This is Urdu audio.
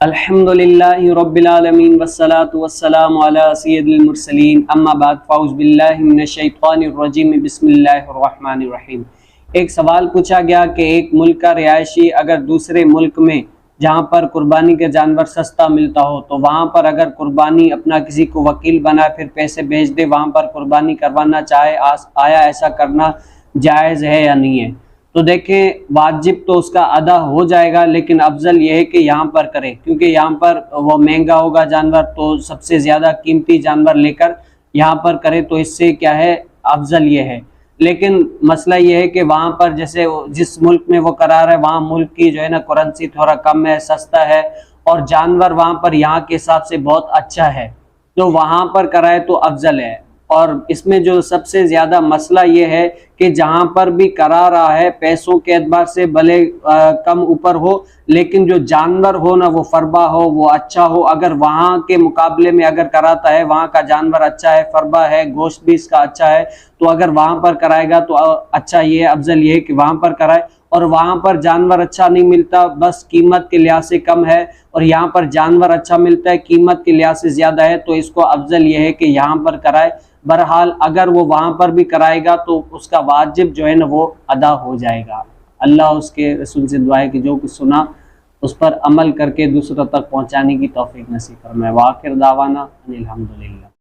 الحمدللہ رب العالمین والصلاة والسلام علی سید المرسلین اما بعد فاعوذ باللہ من الشیطان الرجیم بسم اللہ الرحمن الرحیم۔ ایک سوال پوچھا گیا کہ ایک ملک کا رہائشی اگر دوسرے ملک میں جہاں پر قربانی کے جانور سستا ملتا ہو تو وہاں پر اگر قربانی اپنا کسی کو وکیل بنا پھر پیسے بھیج دے وہاں پر قربانی کروانا چاہے، آیا ایسا کرنا جائز ہے یا نہیں ہے؟ تو دیکھیں، واجب تو اس کا ادا ہو جائے گا، لیکن افضل یہ ہے کہ یہاں پر کرے، کیونکہ یہاں پر وہ مہنگا ہوگا جانور، تو سب سے زیادہ قیمتی جانور لے کر یہاں پر کرے تو اس سے کیا ہے، افضل یہ ہے۔ لیکن مسئلہ یہ ہے کہ وہاں پر جیسے جس ملک میں وہ کرا رہا ہے وہاں ملک کی جو ہے نا کرنسی تھوڑا کم ہے، سستا ہے، اور جانور وہاں پر یہاں کے حساب سے بہت اچھا ہے، تو وہاں پر کرائے تو افضل ہے۔ اور اس میں جو سب سے زیادہ مسئلہ یہ ہے کہ جہاں پر بھی کرا رہا ہے پیسوں کے اعتبار سے بھلے کم اوپر ہو، لیکن جو جانور ہو نا وہ فربا ہو، وہ اچھا ہو۔ اگر وہاں کے مقابلے میں اگر کراتا ہے، وہاں کا جانور اچھا ہے، فربا ہے، گوشت بھی اس کا اچھا ہے، تو اگر وہاں پر کرائے گا تو اچھا یہ ہے، افضل یہ ہے کہ وہاں پر کرائے۔ اور وہاں پر جانور اچھا نہیں ملتا، بس قیمت کے لحاظ سے کم ہے، اور یہاں پر جانور اچھا ملتا ہے، قیمت کے لحاظ سے زیادہ ہے، تو اس کو افضل یہ ہے کہ یہاں پر کرائے۔ بہرحال اگر وہ وہاں پر بھی کرائے گا تو اس کا واجب جو ہے نا وہ ادا ہو جائے گا۔ اللہ اس کے رسول سے دعا ہے کہ جو کچھ سنا اس پر عمل کر کے دوسروں تک پہنچانے کی توفیق نصیب فرمائے۔ وآخر دعوانا ان الحمدللہ۔